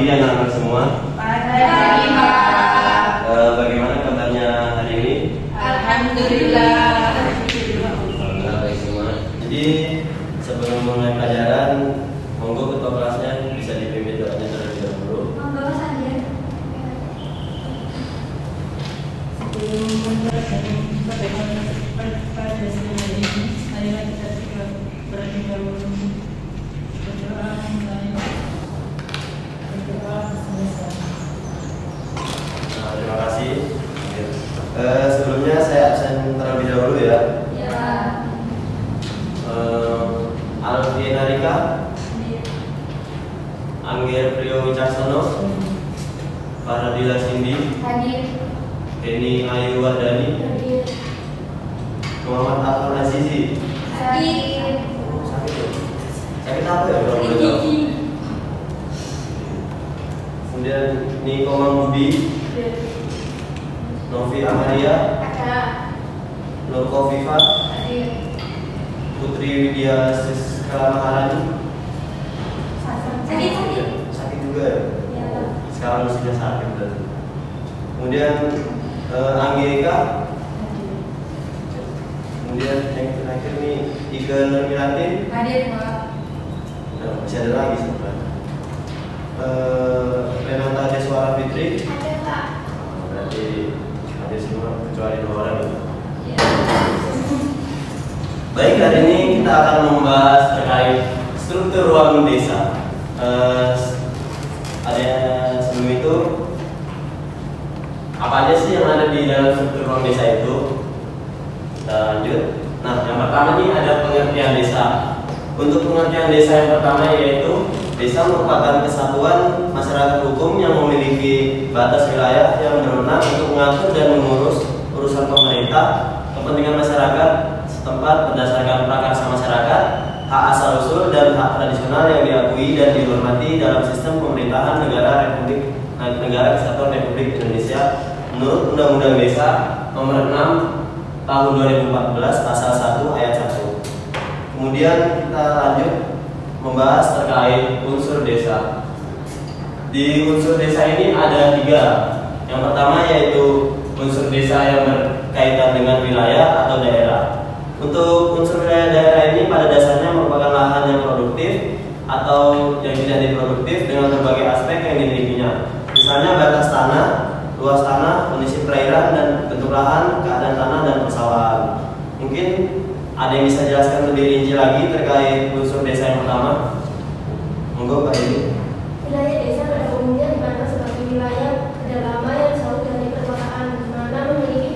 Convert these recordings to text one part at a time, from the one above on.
pagi anak-anak semua. Pagi, Pak. Bagaimana kabarnya hari ini? Alhamdulillah. Alhamdulillah baik semua. Jadi sebelum mulai pelajaran, monggo ketua kelasnya bisa dipimpin doanya terlebih dahulu. Monggo saja. Sebelum bagaimana pada siang hari ini, marilah kita berdoa dahulu. Berdoa selesai. Terima kasih. Sebelumnya saya absen terlebih dahulu ya. Ya. Alfi Narika, Angger Priyo Wicaksono, Faradila Cindy, Hadir. Eni Ayu Wardani, Hadir. Muhammad Afan Azizi. Hadir. Sakit ya? Sakit apa ya kalau boleh tahu? Kemudian Niko Mambudi, Novi Amalia, Ada. Nur Kofifa, Hadir. Putri Widya Siska Maharani. Sakit. Sakit juga ya? Ya. Sekarang sudah sakit berarti. Kemudian Anggika. Kemudian yang terakhir nih Ika Nurmilatin. Hadir, Pak. Nah, masih ada lagi sebenarnya. Renata Deswara Fitri. Ada, Pak. Berarti ada semua kecuali 2 orang itu. Ya. Baik, hari ini kita akan membahas terkait struktur ruang desa. Ada sebelum itu, apa aja sih yang ada di dalam struktur ruang desa itu? Kita lanjut. Nah, yang pertama nih ada pengertian desa. Untuk pengertian desa yang pertama yaitu desa merupakan kesatuan masyarakat hukum yang memiliki batas wilayah yang berwenang untuk mengatur dan mengurus urusan pemerintah, kepentingan masyarakat setempat berdasarkan prakarsa masyarakat, hak asal-usul dan hak tradisional yang diakui dan dihormati dalam sistem pemerintahan Negara Kesatuan Republik Indonesia menurut Undang-Undang Desa Nomor 6 Tahun 2014 Pasal 1 Ayat 1. Kemudian kita lanjut membahas terkait unsur desa. Di unsur desa ini ada 3. Yang pertama yaitu unsur desa yang berkaitan dengan wilayah atau daerah. Untuk unsur wilayah daerah ini pada dasarnya merupakan lahan yang produktif atau yang tidak diproduktif dengan berbagai aspek yang dimilikinya. Misalnya batas tanah, luas tanah, kondisi perairan dan bentuk lahan, keadaan tanah dan persawahan. Mungkin ada yang bisa jelaskan lebih rinci lagi terkait unsur desa yang pertama? Monggo Pak Ibu. Wilayah desa pada umumnya dipandang sebagai wilayah pedalaman yang jauh dari perkotaan, di mana memiliki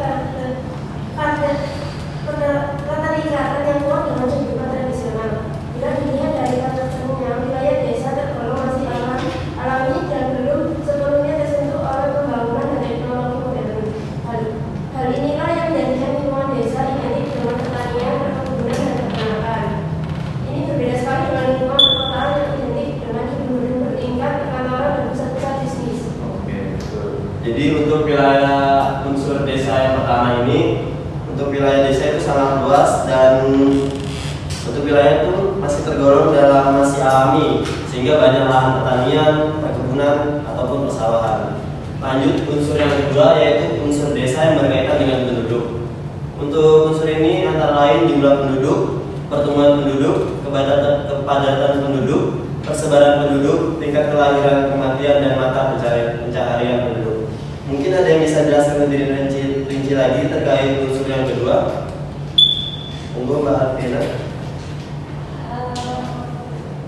keterikatan yang kuat dengan kehidupan tradisional. Bila dilihat dari karakternya, wilayah desa tergolong masih alami dan belum sepenuhnya tersentuh oleh pembangunan dan teknologi modern. Hal inilah yang menjadikan lingkungan desa identik dengan pertanian, perkebunan, dan peternakan. Ini berbeda sekali dengan lingkungan perkotaan yang identik dengan gedung-gedung bertingkat, perkantoran, dan pusat-pusat bisnis. Oke, betul. Jadi untuk wilayah unsur desa yang pertama ini, untuk wilayah desa itu sangat luas dan untuk wilayah itu masih tergolong dalam masih alami sehingga banyak lahan pertanian, perkebunan ataupun persawahan. Lanjut unsur yang kedua yaitu unsur desa yang berkaitan dengan penduduk. Untuk unsur ini antara lain jumlah penduduk, pertumbuhan penduduk, kepadatan penduduk, persebaran penduduk, tingkat kelahiran, kematian dan mata pencaharian penduduk. Mungkin ada yang bisa jelaskan lebih rinci lagi terkait unsur yang kedua? Monggo Mbak Alvina.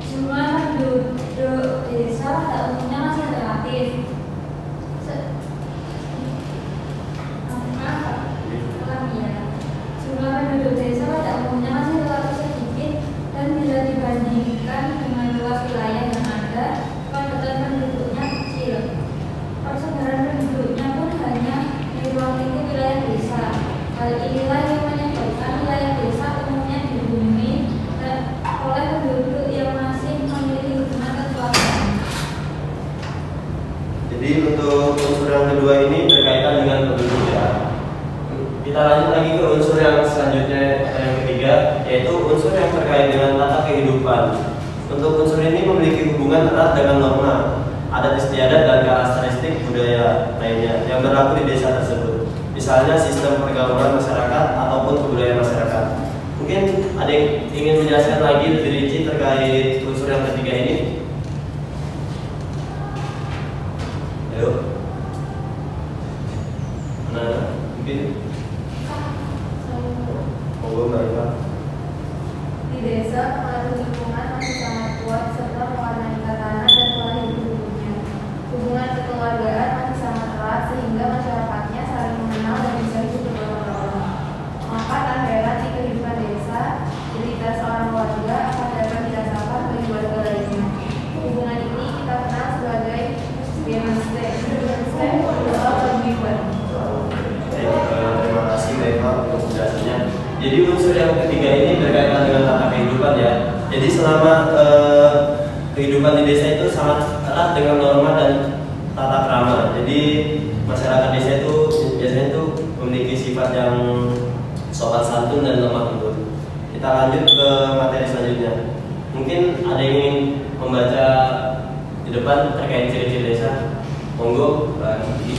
Jumlah penduduk desa pada umumnya masih relatif. Jumlah penduduk desa pada umumnya masih relatif sedikit dan bila dibandingkan dengan luas wilayah yang ada, kepadatan penduduknya kecil. Persebaran penduduknya pun hanya di ruang lingkup wilayah desa. Hal inilah yang menyebabkan wilayah desa umumnya dihuni oleh penduduk yang masih memiliki hubungan kekeluargaan. Jadi untuk unsur yang kedua ini berkaitan dengan penduduk ya. Kita lanjut lagi ke unsur yang selanjutnya atau yang ketiga yaitu unsur yang terkait dengan tata kehidupan. Untuk unsur ini memiliki hubungan erat dengan norma. adat istiadat dan karakteristik budaya lainnya yang berlaku di desa tersebut. Misalnya sistem pergaulan masyarakat ataupun kebudayaan masyarakat. Mungkin ada yang ingin menjelaskan lagi lebih rinci terkait unsur yang ketiga ini? Ayo. Mana? Mungkin. Oh, Mbak. Di desa, pengaruh lingkungan masih sangat kuat serta mewarnai tatanan dan pola hidup penduduknya. Hubungan kekeluargaan masih sangat erat sehingga masyarakatnya saling mengenal dan bisa hidup bersama-sama. Maka tak heran di kehidupan desa, cerita seorang warga akan dapat dirasakan bagi warga lainnya. Hubungan ini kita kenal sebagai demonstrasi atau given. Terima kasih Mbak Eva untuk penjelasannya. Jadi unsur yang ketiga ini berkaitan dengan tata kehidupan ya. Jadi selama kehidupan di desa itu sangat erat dengan norma dan tata krama. Jadi masyarakat desa itu biasanya itu memiliki sifat yang sopan santun dan lemah lembut. Kita lanjut ke materi selanjutnya. Mungkin ada yang ingin membaca di depan terkait ciri-ciri desa. Monggo, Mbak Kiki.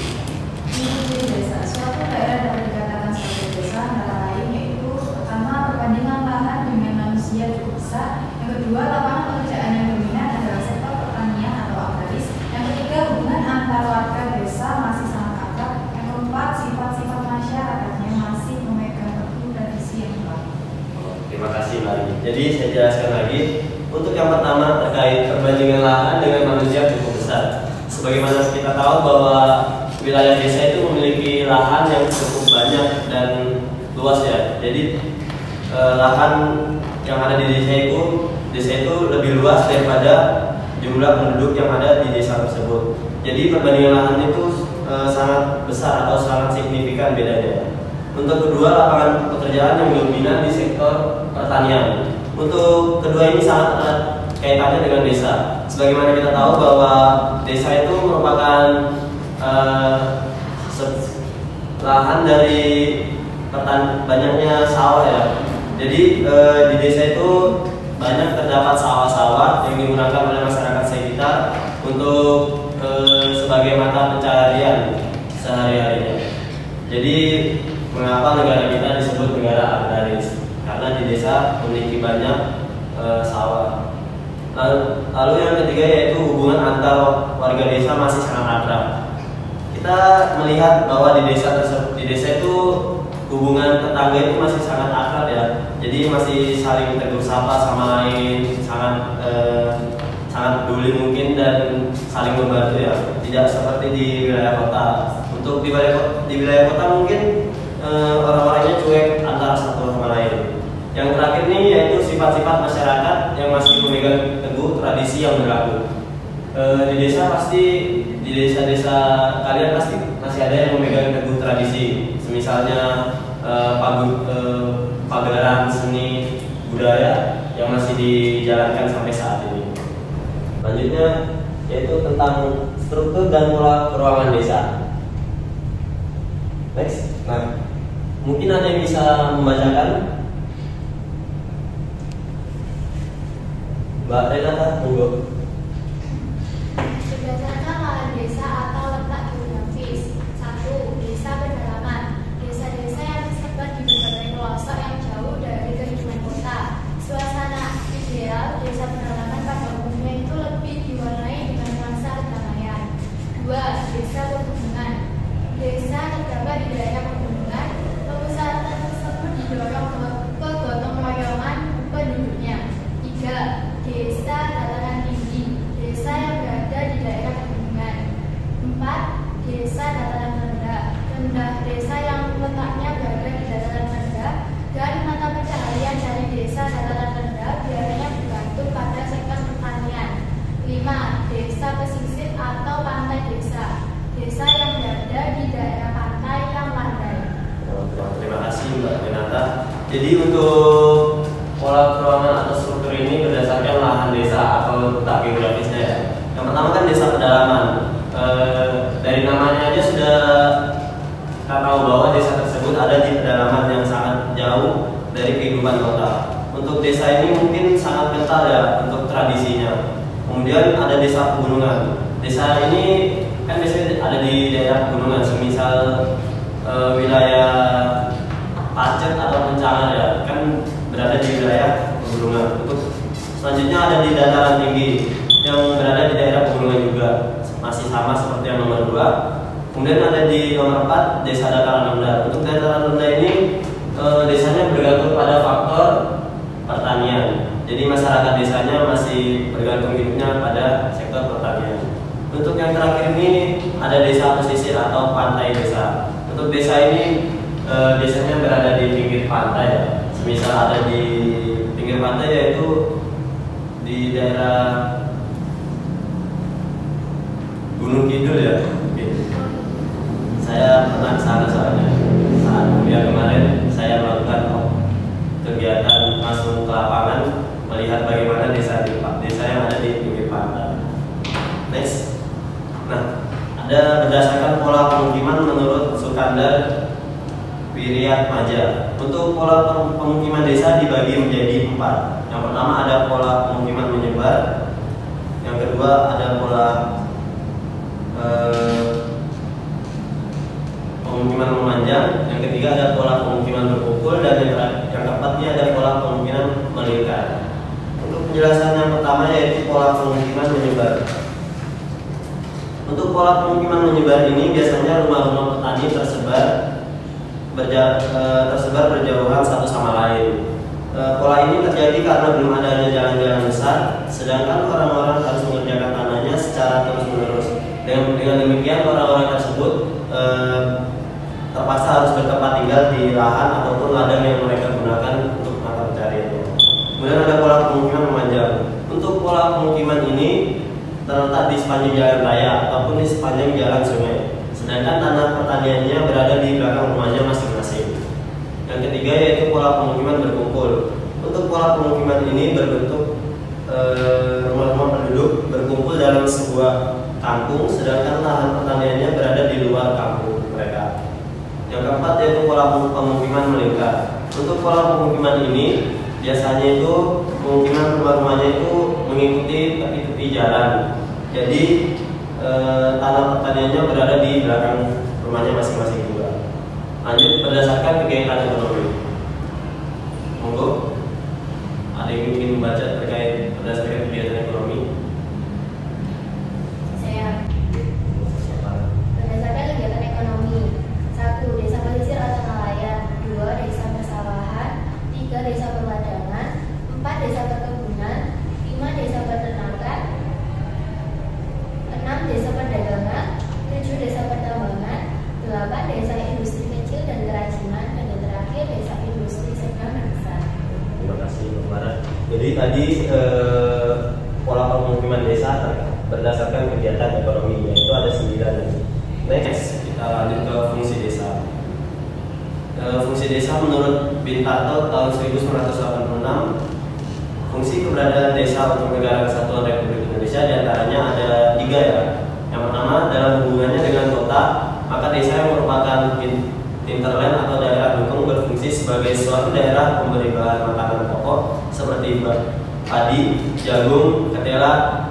Ciri desa, suatu daerah dapat dikatakan sebagai desa antara lain yaitu pertama perbandingan lahan dengan manusia cukup besar, yang kedua lapangan pekerjaan yang dominan adalah sektor pertanian atau agraris, yang ketiga hubungan antar warga desa masih sangat akrab, yang keempat sifat-sifat masyarakatnya masih memegang teguh tradisi yang kuat. Terima kasih Mbak Rini. Jadi saya jelaskan lagi. Untuk yang pertama terkait perbandingan lahan dengan manusia cukup besar. Sebagaimana kita tahu bahwa wilayah desa itu memiliki lahan yang cukup banyak dan luas ya. Jadi lahan yang ada di desa itu lebih luas daripada jumlah penduduk yang ada di desa tersebut. Jadi perbandingan lahan itu sangat besar atau sangat signifikan bedanya. Untuk kedua, lapangan pekerjaan yang dominan di sektor pertanian. Untuk kedua ini sangat erat kaitannya dengan desa. Sebagaimana kita tahu bahwa desa itu merupakan lahan dari banyaknya sawah ya. Jadi di desa itu banyak terdapat sawah-sawah yang digunakan oleh masyarakat sekitar untuk sebagai mata pencaharian sehari-harinya. Jadi mengapa negara kita disebut negara agraris? Karena di desa memiliki banyak sawah. Lalu yang ketiga yaitu hubungan antar warga desa masih sangat akrab. Kita melihat bahwa di desa itu hubungan tetangga itu masih sangat akrab ya. Jadi masih saling tegur sapa sama lain, sangat peduli mungkin dan saling membantu ya. Tidak seperti di wilayah kota. Untuk di wilayah kota mungkin orang-orangnya cuek antara satu sama lain. Yang terakhir ini yaitu sifat-sifat masyarakat yang masih memegang teguh tradisi yang berlaku. Di desa-desa kalian pasti masih ada yang memegang teguh tradisi. Misalnya pagelaran seni budaya yang masih dijalankan sampai saat ini. Selanjutnya yaitu tentang struktur dan pola peruangan desa. Next. Nah, mungkin ada yang bisa membacakan. Mbak Renata, monggo. Berdasarkan lahan desa atau letak geografis. 1. Desa pedalaman. Desa-desa yang tersebar di berbagai pelosok yang jauh dari kehidupan kota. Suasana ideal desa pedalaman pada umumnya itu lebih diwarnai dengan nuansa kedamaian. 2. Desa pegunungan. Desa terdapat di daerah pegunungan. Pemusatan tersebut didorong ke gotong royongan penduduknya. 3. Desa dataran tinggi. Desa yang berada di daerah pegunungan. 4. Desa dataran rendah. Desa yang letaknya berada di dataran rendah dan mata pencaharian dari desa dataran rendah biasanya bergantung pada sektor pertanian. 5. Desa pesisir atau pantai desa. Desa yang berada di daerah pantai yang landai. Terima kasih Mbak Renata. Jadi untuk pola peruangan atau struktur ini berdasarkan lahan desa atau letak geografisnya ya. Yang pertama kan desa pedalaman. Dari namanya aja sudah kita tahu bahwa desa tersebut ada di pedalaman yang sangat jauh dari kehidupan kota. Untuk desa ini mungkin sangat kental ya untuk tradisinya. Kemudian ada desa pegunungan. desa ini kan biasanya ada di daerah pegunungan, semisal wilayah Pacet atau Pencangan ya, kan berada di wilayah pegunungan. Untuk selanjutnya ada di dataran tinggi yang berada di daerah pegunungan juga, masih sama seperti yang nomor 2. Kemudian ada di nomor 4 desa dataran rendah. Untuk dataran rendah ini desanya bergantung pada faktor pertanian. Jadi masyarakat desanya masih bergantung hidupnya pada sektor pertanian. Untuk yang terakhir ini ada desa pesisir atau pantai desa. Untuk desa ini desanya berada di pinggir pantai ya. Semisal ada di pinggir pantai yaitu di daerah Gunung Kidul ya. Saya pernah ke sana soalnya. Saat kuliah kemarin saya melakukan kegiatan masuk ke lapangan melihat bagaimana desa yang ada di pinggir pantai. Next. Nah, ada berdasarkan pola pemukiman menurut Sukandar Wiryatmaja. Untuk pola pemukiman desa dibagi menjadi 4. Yang pertama ada pola pemukiman menyebar. Yang kedua ada pola pemukiman memanjang. Yang ketiga ada pola pemukiman berkumpul, dan yang keempatnya ada pola pemukiman melingkar. Untuk penjelasan yang pertama yaitu pola pemukiman menyebar. Untuk pola pemukiman menyebar ini biasanya rumah-rumah petani tersebar berjauhan satu sama lain. Pola ini terjadi karena belum adanya jalan-jalan besar, sedangkan orang-orang harus mengerjakan tanahnya secara terus-menerus. Dengan demikian orang-orang tersebut terpaksa harus bertempat tinggal di lahan ataupun ladang yang mereka gunakan untuk mata pencariannya. Kemudian ada pola pemukiman memanjang. Untuk pola pemukiman ini terletak di sepanjang jalan raya ataupun di sepanjang jalan sungai, sedangkan tanah pertaniannya berada di belakang rumahnya masing-masing. Yang ketiga yaitu pola pemukiman berkumpul. Untuk pola pemukiman ini berbentuk rumah-rumah penduduk berkumpul dalam sebuah kampung, sedangkan lahan pertaniannya berada di luar kampung mereka. Yang keempat yaitu pola pemukiman melingkar. Untuk pola pemukiman ini biasanya itu pemukiman rumah-rumahnya itu mengikuti tepi-tepi jalan. Jadi tanah pertaniannya berada di belakang rumahnya masing-masing juga. Lanjut berdasarkan kegiatan ekonomi. Monggo, ada yang ingin membaca terkait berdasarkan kegiatan ekonomi? Saya berdasarkan kegiatan ekonomi. 1. Desa pesisir atau nelayan. 2. Desa persawahan. 3. Desa perwadangan. 4. Desa perkebunan. 5. Desa peternakan. 6. Desa perdagangan. 7. Desa pertambangan. 8. Desa industri kecil dan kerajinan. Dan yang terakhir desa industri sedang dan besar. Terima kasih Mbak Mara. Jadi tadi pola pemukiman desa berdasarkan kegiatan ekonomi, yaitu ada 9. Next kita lanjut ke fungsi desa. Fungsi desa menurut Bintarto tahun 1986, fungsi keberadaan desa untuk negara kesatuan Republik Indonesia diantaranya ada 3 ya. Yang pertama dalam hubungannya dengan kota, maka desa yang merupakan hinterland atau daerah dukung berfungsi sebagai suatu daerah pemberi bahan makanan pokok seperti padi, jagung, ketela,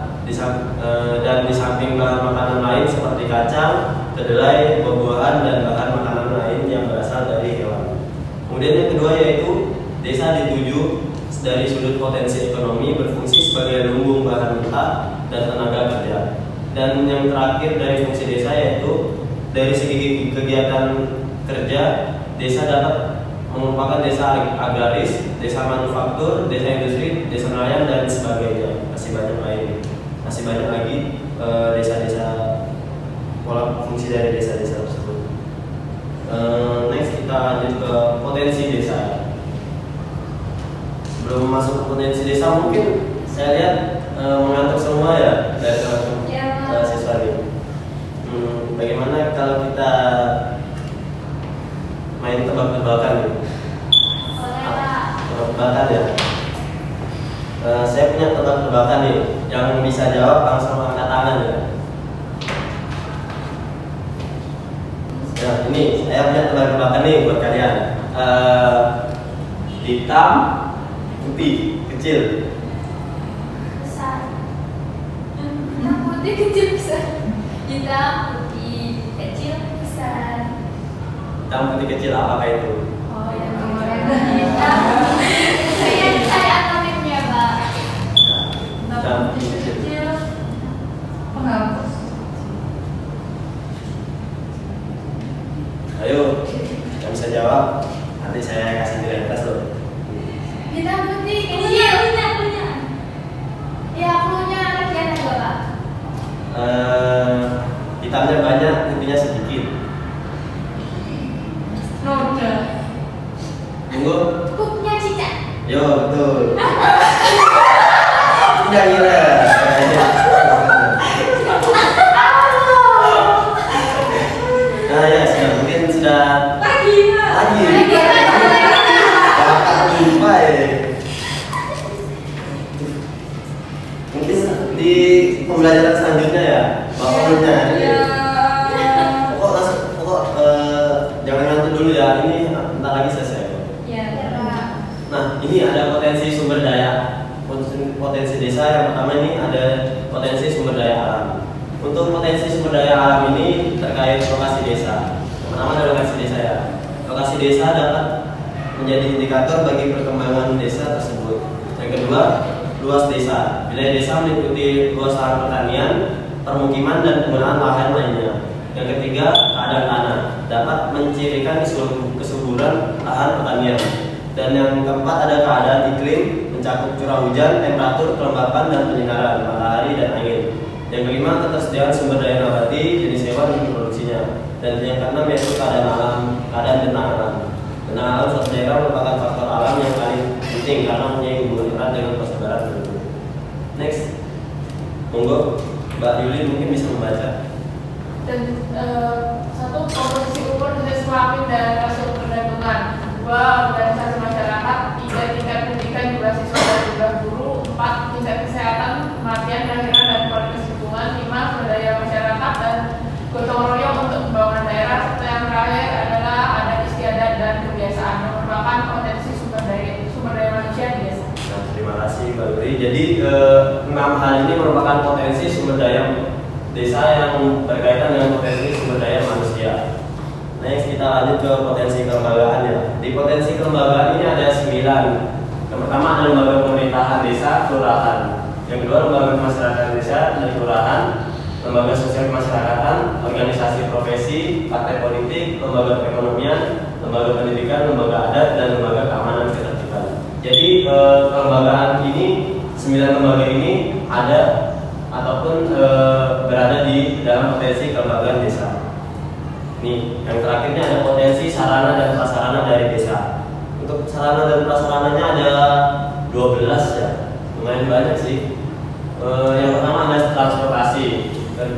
dan di samping bahan makanan lain seperti kacang, kedelai, buah-buahan, dan bahan makanan lain yang berasal dari hewan. Kemudian yang kedua yaitu desa dituju dari sudut potensi ekonomi berfungsi sebagai lumbung bahan mentah dan tenaga kerja. Dan yang terakhir dari fungsi desa yaitu dari segi kegiatan kerja, desa dapat merupakan desa agraris, desa manufaktur, desa industri, desa nelayan, dan sebagainya. Masih banyak lagi desa-desa pola fungsi dari desa-desa tersebut. Next kita lanjut ke potensi desa. Sebelum masuk ke potensi desa, mungkin saya lihat mengantuk semua ya dari teman-teman siswa ini. Bagaimana kalau kita main tebak-tebakan nih? Tebak-tebakan ya. Saya punya tebak-tebakan nih. Yang bisa jawab langsung angkat tangan ya. Nah ini saya punya tebak-tebakan nih buat kalian. Hitam, putih, kecil. Besar. Yang putih kecil besar. Hitam, putih, kecil, besar. Hitam putih kecil apakah itu? Oh, yang kemarin hitam. Saya akronimnya, Pak. Hitam putih kecil. Penghapus. Ayo, yang bisa jawab. Nanti saya kasih nilai tes loh. Hitam putih kecil. Punya. Ya, punya bagian apa, Pak? Hitamnya banyak, putihnya sedikit. Roda. Tunggu. Kupnya cicak. Yo, betul. Tidak kira. Nah ya, sudah mungkin sudah lagi. Bapak lupa ya. Mungkin di pembelajaran selanjutnya ya, Bapak punya. Pokok jangan ngantuk dulu ya. Ini bentar lagi selesai. Ya, Pak. Nah, ini ada potensi sumber daya. Potensi desa yang pertama ini ada potensi sumber daya alam. Untuk potensi sumber daya alam ini terkait lokasi desa. Yang pertama adalah lokasi desa ya. Lokasi desa dapat menjadi indikator bagi perkembangan desa tersebut. Yang kedua, luas desa. Wilayah desa meliputi luas lahan pertanian, permukiman dan penggunaan lahan lainnya. Yang ketiga, keadaan tanah dapat mencirikan kesuburan lahan pertanian. Dan yang keempat ada keadaan iklim, mencakup curah hujan, temperatur, kelembapan, dan penyinaran matahari dan angin. Yang kelima, ketersediaan sumber daya nabati, jenis hewan dan produksinya. Dan yang keenam yaitu keadaan alam, keadaan benang alam. Benang alam suatu daerah merupakan faktor alam yang paling penting karena mempunyai hubungan erat dengan persebaran penduduk. Next, monggo Mbak Yuli mungkin bisa membaca. Dan satu, komposisi umur jenis kelamin dan rasio ketergantungan. Dua, organisasi masyarakat. Tiga, tingkat pendidikan jumlah siswa dan jumlah guru. Empat, tingkat kesehatan, kematian, kelahiran dan kualitas lingkungan. Lima, sumber daya masyarakat dan gotong royong untuk pembangunan daerah. Serta yang terakhir adalah ada istiadat dan kebiasaan yang merupakan potensi sumber daya manusia di desa. Nah, terima kasih Mbak Yuli. Jadi 6 hal ini merupakan potensi sumber daya desa yang berkaitan dengan potensi sumber daya manusia. Next kita lanjut ke potensi kelembagaan ya. Di potensi kelembagaan ini ada 9. Yang pertama ada lembaga pemerintahan desa, kelurahan. Yang kedua lembaga kemasyarakatan desa dan kelurahan, lembaga sosial kemasyarakatan, organisasi profesi, partai politik, lembaga perekonomian, lembaga pendidikan, lembaga adat, dan lembaga keamanan ketertiban. Jadi kelembagaan ini 9 lembaga ini ada ataupun berada di dalam potensi kelembagaan desa. Nih, yang terakhirnya ada potensi sarana dan prasarana dari desa. Untuk sarana dan prasarananya ada 12 ya, lumayan banyak sih. Yang pertama ada transportasi,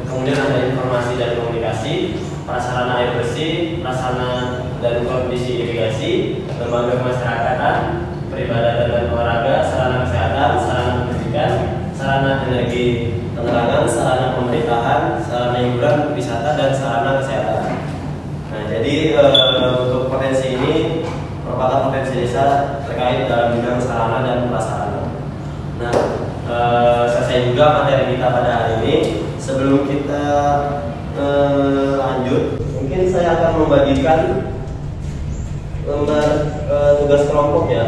kemudian ada informasi dan komunikasi, prasarana air bersih, prasarana dan kondisi irigasi, lembaga kemasyarakatan, peribadatan dan olahraga, sarana kesehatan, sarana pendidikan, sarana energi penerangan, sarana pemerintahan, sarana hiburan, wisata, dan sarana kesehatan. Nah, jadi untuk potensi ini merupakan potensi desa terkait dalam bidang sarana dan prasarana. Nah, selesai juga materi kita pada hari ini. Sebelum kita lanjut, mungkin saya akan membagikan lembar tugas kelompok ya.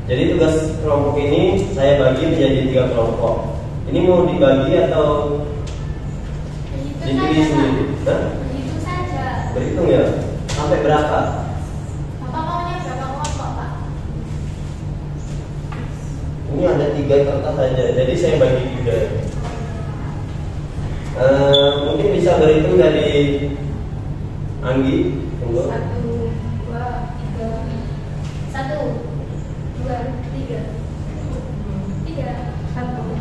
Jadi tugas kelompok ini saya bagi menjadi 3 kelompok. Ini mau dibagi atau dipilih sendiri? Begitu saja. Berhitung ya? Sampai berapa? Bapak maunya berapa kelompok, Pak? Ini ada 3 kertas saja, jadi saya bagi 3. Mungkin bisa berhitung dari Anggi. Tunggu. 1, 2, 3. 1, 2, 3. 3, 1.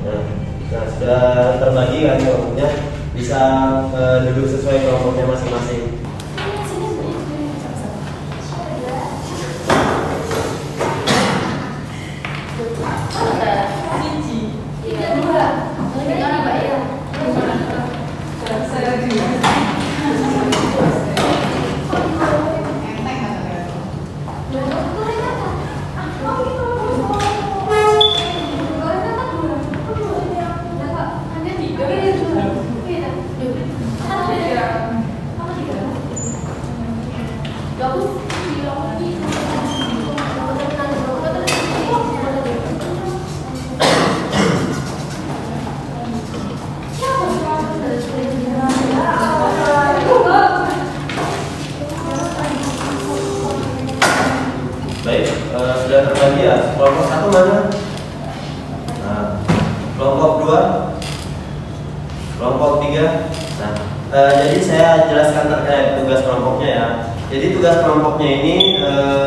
Nah, sudah terbagi kan kelompoknya, bisa duduk sesuai kelompoknya masing-masing. Kelompok 3. Nah, jadi saya jelaskan terkait tugas kelompoknya ya. Jadi tugas kelompoknya ini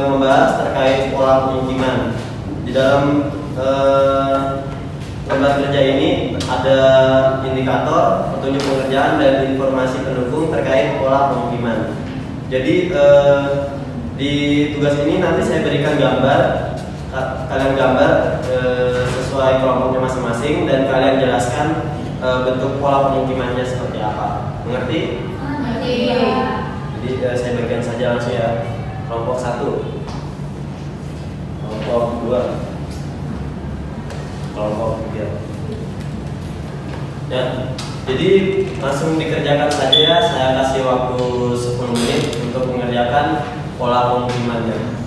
membahas terkait pola pemukiman. Di dalam lembar kerja ini ada indikator, petunjuk pengerjaan, dan informasi pendukung terkait pola pemukiman. Jadi di tugas ini nanti saya berikan gambar, kalian gambar sesuai kelompoknya masing-masing dan kalian jelaskan bentuk pola pemukimannya seperti apa. Mengerti? Mengerti. Jadi saya bagikan saja langsung ya. Kelompok 1, kelompok 2, kelompok 3. Ya, jadi langsung dikerjakan saja ya. Saya kasih waktu 10 menit untuk mengerjakan pola pemukimannya.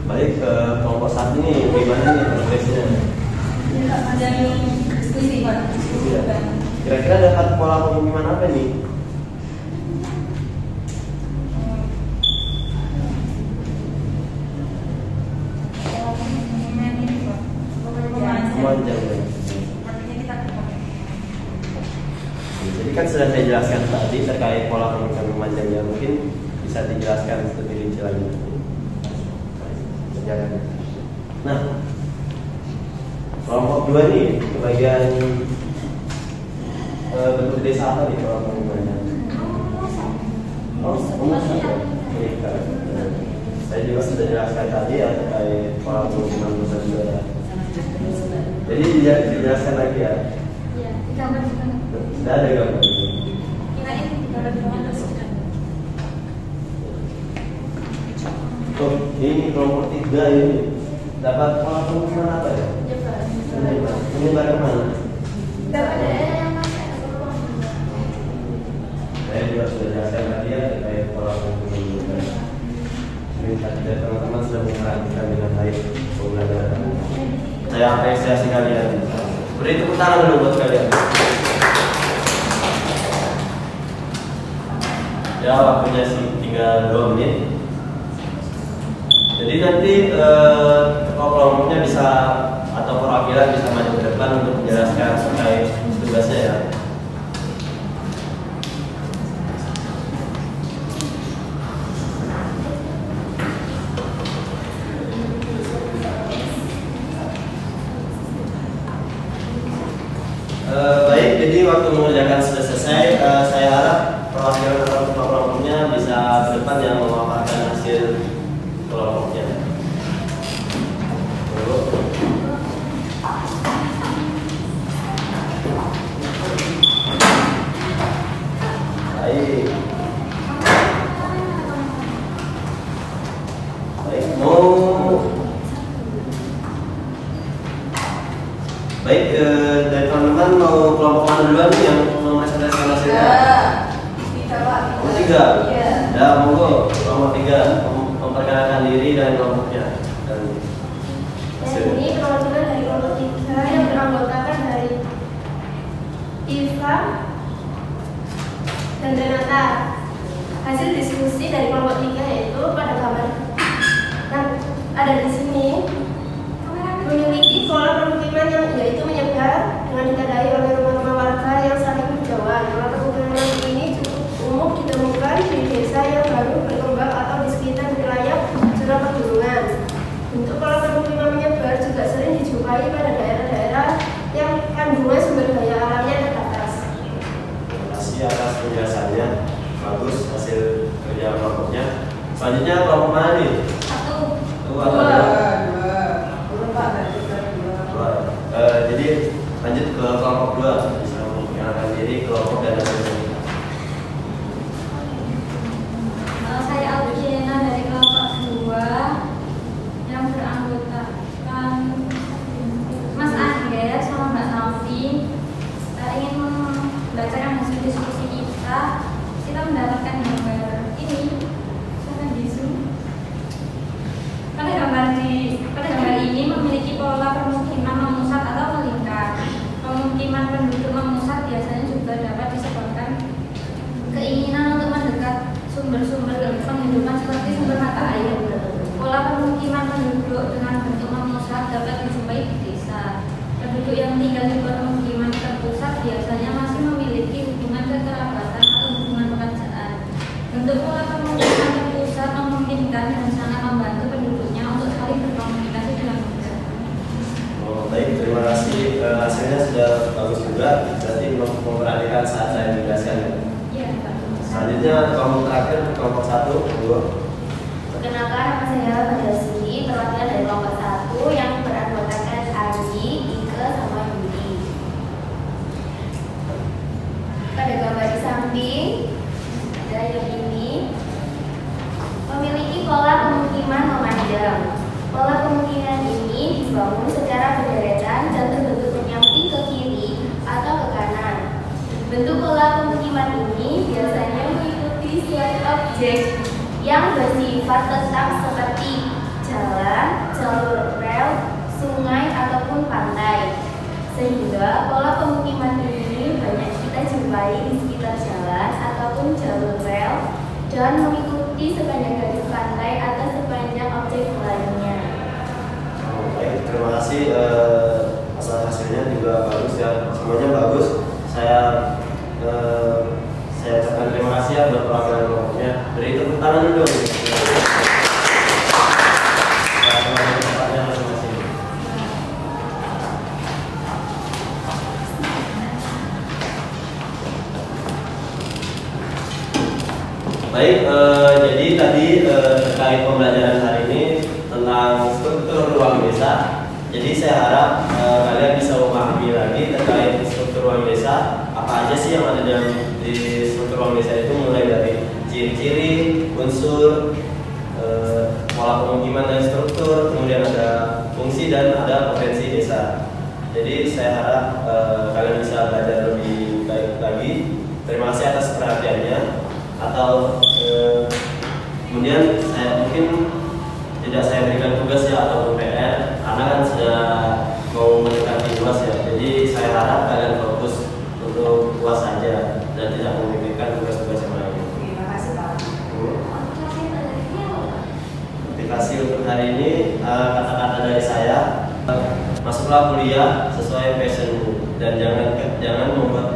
Baik, kelompok 1 nih, gimana nih progresnya? Ada yang diskusi Pak. Kira-kira dapat pola pemukiman apa nih? Memanjang ya. Jadi kan sudah saya jelaskan tadi terkait pola pemukiman memanjangnya, mungkin bisa dijelaskan lebih rinci lagi. Nah, kelompok 2 nih, bagian bentuk desa apa nih pola pemukimannya? Saya juga sudah jelaskan tadi ya terkait pola pemukiman desa juga ya. Jadi dijelaskan lagi ya. Iya, di gambar juga. Sudah ada gambar. Kirain di gambar juga terus. Oh, ini kelompok 3 ini dapat pola pemukiman apa ya? Menyebar kemana? Saya juga sudah jelaskan tadi ya terkait pola pemukiman. Ini tadi teman-teman sudah memperhatikan dengan baik penggunaan. Saya apresiasi kalian. Beri tepuk tangan dulu buat kalian. Ya, waktunya sih tinggal 2 menit. Jadi nanti kelompoknya bisa atau perwakilan bisa maju ke depan untuk menjelaskan terkait tugasnya ya. Baik, jadi waktu mengerjakan sudah selesai. Saya harap perwakilan atau ketua kelompoknya bisa ke depan yang memaparkan hasil kelompoknya. Baik. Baik, baik, dari teman-teman mau kelompok mana duluan nih yang mempresentasikan hasilnya? 3. Ya, monggo kelompok 3 memperkenalkan diri dan kelompoknya. Dan Ini perwakilan dari kelompok 3 yang beranggotakan dari Iva dan Renata. Hasil diskusi dari kelompok 3 yaitu pada gambar yang ada di sini memiliki pola permukiman yang yaitu menyebar dengan ditandai oleh rumah-rumah warga yang saling berjauhan. Pola permukiman ini cukup umum ditemukan di desa yang baru berkembang atau di sekitar wilayah zona pegunungan. Bentuk pola permukiman menyebar juga sering dijumpai pada daerah-daerah yang kandungan sumber daya alamnya terbatas. terima kasih atas penjelasannya. Bagus hasil kerja kelompoknya. Selanjutnya kelompok mana nih? 1. 2 atau 2? Jadi lanjut ke kelompok 2, bisa memperkenalkan diri, kelompok dan hasilnya. Saya Alfiana dari kelompok 2 yang beranggotakan Mas Angger sama Mbak Nafi. Saya ingin membacakan hasil diskusi kita. Kita mendapatkan gambar ini. Saya di Zoom. Pada gambar ini memiliki pola permukiman memusat atau melingkar. Pemukiman penduduk memusat biasanya juga dapat disebabkan keinginan untuk mendekat sumber-sumber penghidupan seperti sumber mata air. Pola pemukiman penduduk dengan bentuk memusat dapat dijumpai di desa. Penduduk yang tinggal di permukiman terpusat biasanya juga, berarti memperhatikan saat saya menjelaskan. Iya, Pak. Selanjutnya kelompok terakhir, kelompok 1, 2. Perkenalkan, nama saya Fadasi, perwakilan dari kelompok 1 yang beranggotakan Adi, Ike, sama Yudi. Pada gambar di samping ada yang ini memiliki pola pemukiman memanjang. Pola pemukiman ini dibangun secara berderetan dan terbentuk menyamping ke kiri atau ke kanan. Bentuk pola pemukiman ini biasanya mengikuti suatu objek yang bersifat tetap seperti jalan, jalur rel, sungai, ataupun pantai. Sehingga pola pemukiman ini banyak kita jumpai di sekitar jalan ataupun jalur rel dan mengikuti sepanjang garis pantai atau sepanjang objek lainnya. Baik, terima kasih. Masalah hasilnya juga bagus ya, semuanya bagus. Saya ucapkan terima kasih ya buat perwakilan kelompoknya. Beri tepuk tangan dulu. Baik, jadi tadi terkait pembelajaran hari ini tentang struktur ruang desa. Jadi saya harap kalian bisa memahami lagi terkait struktur ruang desa. Apa aja sih yang ada di struktur ruang desa itu, mulai dari ciri-ciri, unsur, pola pemukiman dan struktur, kemudian ada fungsi dan ada potensi desa. Jadi saya harap kalian bisa belajar lebih baik lagi. Terima kasih atas perhatiannya. Atau kemudian saya mungkin tidak saya berikan tugas ya ataupun PR karena kan sudah mau mendekati UAS ya. Jadi saya harap kalian fokus untuk UAS saja dan tidak memikirkan tugas-tugas yang lain. Terima kasih, Pak. Motivasi untuk hari ini, kata-kata dari saya, masuklah kuliah sesuai passionmu dan jangan membuat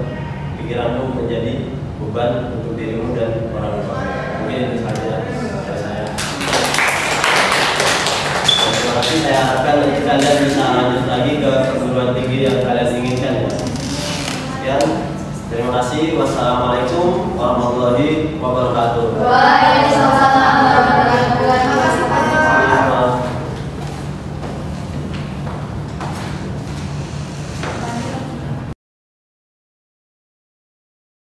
pikiranmu menjadi beban untuk dirimu dan orang tua. Mungkin itu saja dari saya. Terima kasih. Saya harapkan nanti kalian bisa lanjut lagi ke perguruan tinggi yang kalian inginkan ya. Sekian. Terima kasih. Wassalamualaikum warahmatullahi wabarakatuh.